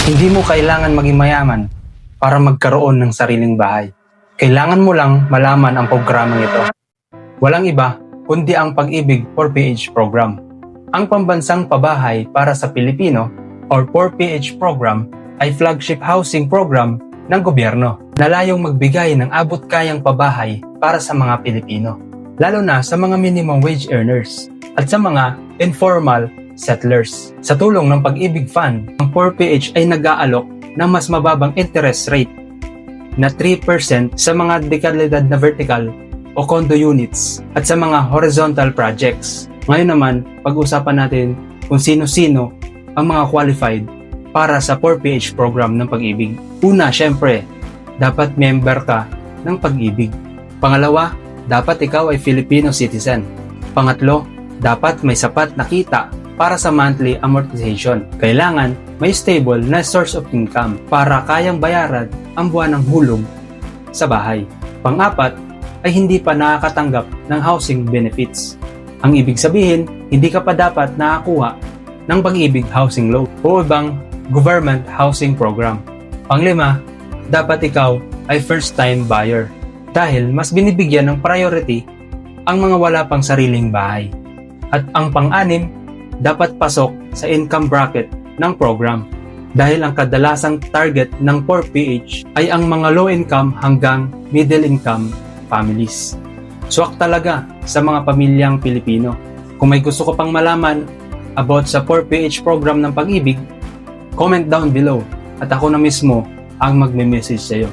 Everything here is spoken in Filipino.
Hindi mo kailangan maging mayaman para magkaroon ng sariling bahay. Kailangan mo lang malaman ang programang ito. Walang iba kundi ang Pag-ibig 4PH program. Ang pambansang pabahay para sa Pilipino or 4PH program ay flagship housing program ng gobyerno na layong magbigay ng abot-kayang pabahay para sa mga Pilipino, lalo na sa mga minimum wage earners at sa mga informal settlers. Sa tulong ng Pag-ibig Fund, ang 4PH ay nag-aalok ng mas mababang interest rate na 3% sa mga dekalidad na vertical o condo units at sa mga horizontal projects. Ngayon naman, pag-usapan natin kung sino-sino ang mga qualified para sa 4PH program ng Pag-ibig. Una, syempre, dapat member ka ng Pag-ibig. Pangalawa, dapat ikaw ay Filipino citizen. Pangatlo, dapat may sapat na kita para sa monthly amortization. Kailangan may stable na source of income para kayang bayaran ang buwan ng hulog sa bahay. Pang-apat ay hindi pa nakakatanggap ng housing benefits. Ang ibig sabihin, hindi ka pa dapat nakakuha ng Pag-ibig Housing Loan o ibang government housing program. Panglima, dapat ikaw ay first-time buyer dahil mas binibigyan ng priority ang mga wala pang sariling bahay. At ang pang-anim, dapat pasok sa income bracket ng program dahil ang kadalasang target ng 4PH ay ang mga low income hanggang middle income families. Swak talaga sa mga pamilyang Pilipino. Kung may gusto ko pang malaman about sa 4PH program ng Pag-ibig, comment down below at ako na mismo ang magme-message sa iyo.